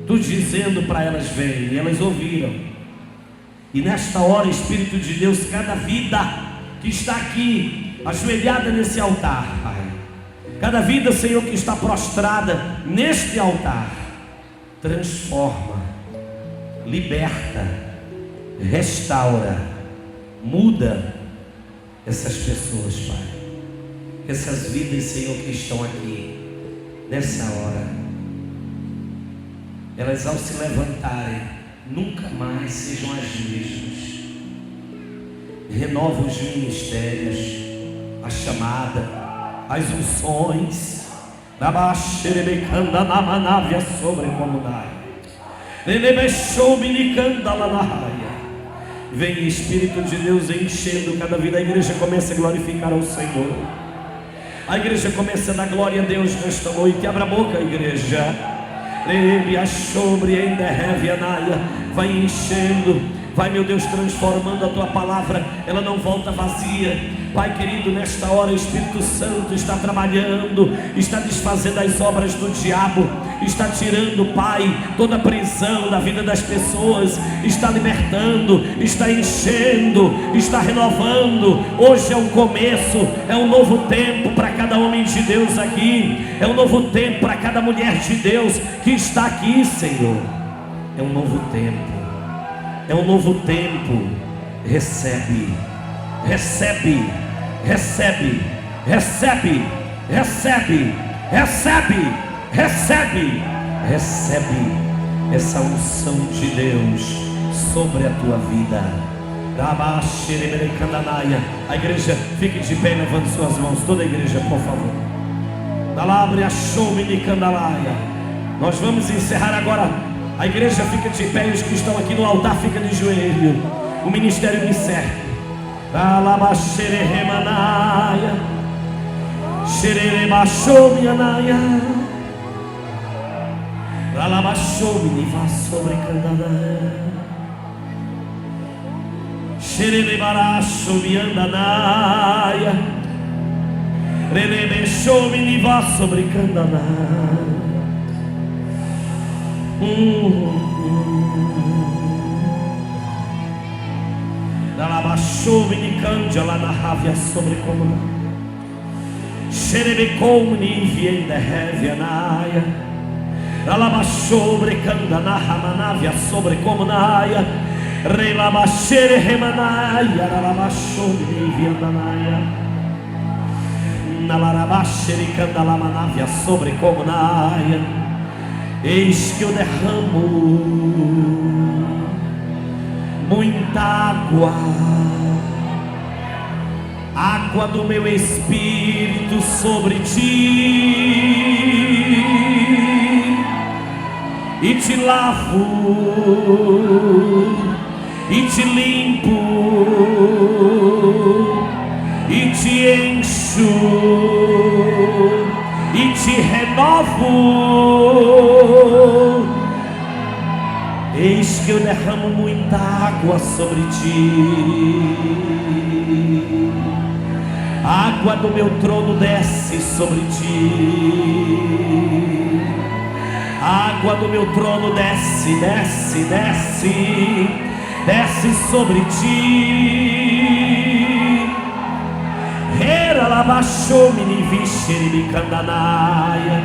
tu dizendo para elas vêm, e elas ouviram. E nesta hora, Espírito de Deus, cada vida que está aqui ajoelhada nesse altar, Pai, cada vida, Senhor, que está prostrada neste altar, transforma, liberta, restaura, muda essas pessoas, Pai, essas vidas, Senhor, que estão aqui nessa hora, elas ao se levantarem nunca mais sejam as mesmas. Renova os ministérios, a chamada, as unções, na Baixerebecanda, na Manávia sobrecomunai, vem Espírito de Deus enchendo cada vida. A igreja começa a glorificar ao Senhor, a igreja começa a dar glória a Deus nesta noite. Abra a boca, igreja. Vai enchendo, vai, meu Deus, transformando a tua palavra, ela não volta vazia. Pai querido, nesta hora o Espírito Santo está trabalhando, está desfazendo as obras do diabo, está tirando, Pai, toda a prisão da vida das pessoas, está libertando, está enchendo, está renovando. Hoje é um começo, é um novo tempo para cada homem de Deus aqui, é um novo tempo para cada mulher de Deus que está aqui, Senhor. É um novo tempo, é um novo tempo. Recebe, recebe, recebe, recebe, recebe, recebe, recebe, recebe essa unção de Deus sobre a tua vida. A igreja fique de pé, levante suas mãos, toda a igreja, por favor. Nós vamos encerrar agora. A igreja fica de pé, os que estão aqui no altar fica de joelho. O ministério me serve. Xerebaracho miandanaia. Relebechou miniva sobre candaná. Dalabachou minicândia lá na rávia sobre comuna. Xerebecou minivia em derrevia naia. Dalabachou brecanda na ramanávia sobre comunaia. Relabachere remanaia. Dalabachou minivia andanaia. Nalarabachere candalamanávia sobre comunaia. Eis que eu derramo muita água, água do meu espírito sobre ti, e te lavo, e te limpo, e te encho, e te renovo. Eis que eu derramo muita água sobre ti. A água do meu trono desce sobre ti. A água do meu trono desce, desce, desce, desce sobre ti. Era labaixou minivixe candanaia.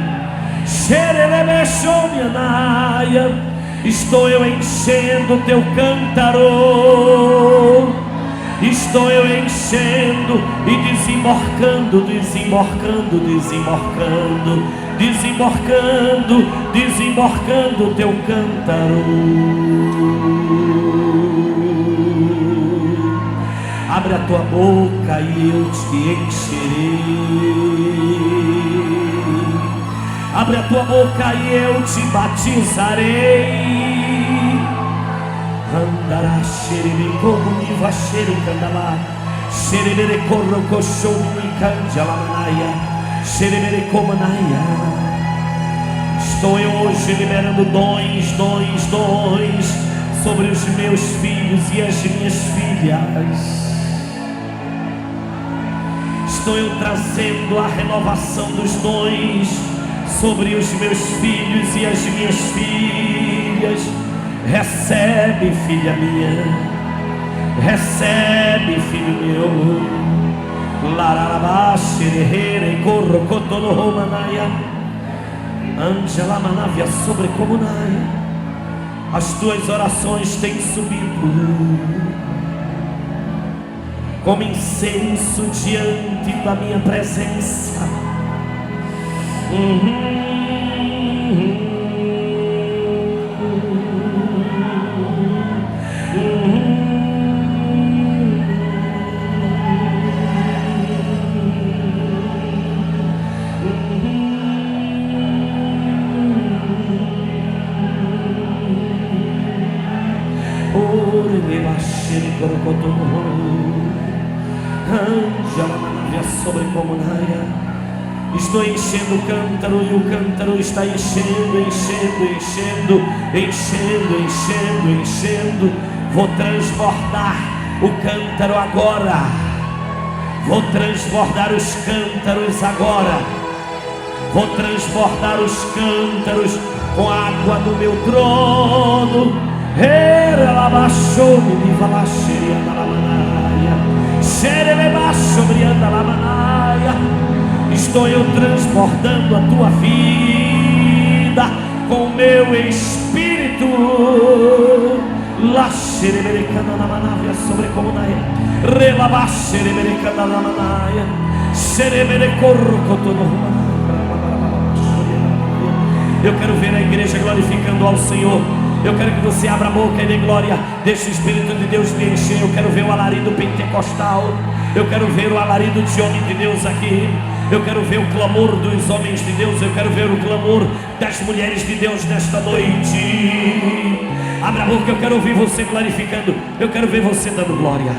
Xerelebechou mianaia. Estou eu enchendo teu cântaro. Estou eu enchendo e desemborcando, desemborcando, desemborcando, desemborcando, desemborcando teu cântaro. Abre a tua boca e eu te encherei. Abre a tua boca e eu te batizarei. Andará xerebe como niva xere candalá. Xerebere corro coxou e candia manaia. Xerebere comanaia. Estou eu hoje liberando dons, dons, dons sobre os meus filhos e as minhas filhas. Estou eu trazendo a renovação dos dons sobre os meus filhos e as minhas filhas. Recebe, filha minha, recebe, filho meu. Lararabá, xererreira e corro, cotono, romanaia. Angela manavia sobre comunaia. As tuas orações têm subido como incenso diante da minha presença. Sobre comunaia. Estou enchendo o cântaro e o cântaro está enchendo, enchendo, enchendo, enchendo, enchendo, enchendo. Vou transbordar o cântaro agora. Vou transbordar os cântaros agora. Vou transbordar os cântaros com a água do meu trono. Ela baixou, me viva lá, cheia da lamanaia. Xerebaixo, brianda lamanaia. Estou eu transbordando a tua vida com o meu espírito. La xereberecanda lamanaia sobre comunaia. Relaba xereberecanda lamanaia. Xereberecorro cotono. Eu quero ver a igreja glorificando ao Senhor. Eu quero que você abra a boca e dê glória. Deixe o Espírito de Deus me encher. Eu quero ver o alarido pentecostal. Eu quero ver o alarido de homem de Deus aqui. Eu quero ver o clamor dos homens de Deus. Eu quero ver o clamor das mulheres de Deus nesta noite. Abra a boca, eu quero ouvir você glorificando. Eu quero ver você dando glória.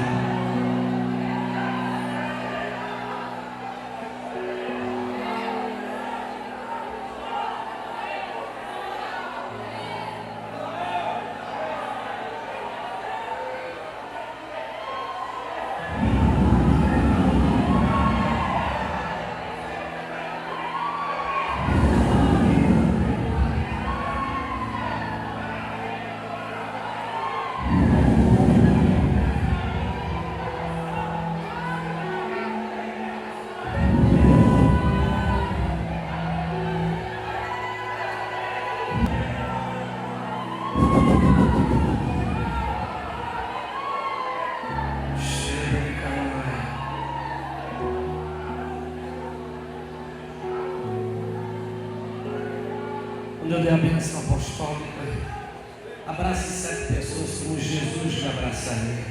Quando eu der a bênção apostólica, abrace 7 pessoas como Jesus me abraçaria.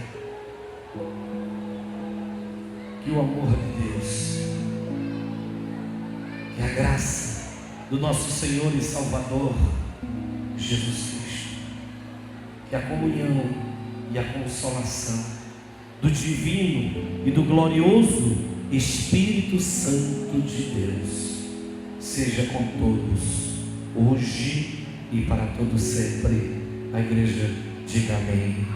Que o amor de Deus, que a graça do nosso Senhor e Salvador Jesus Cristo, que a comunhão e a consolação do divino e do glorioso Espírito Santo de Deus seja com todos, hoje e para todo sempre. A igreja diga amém.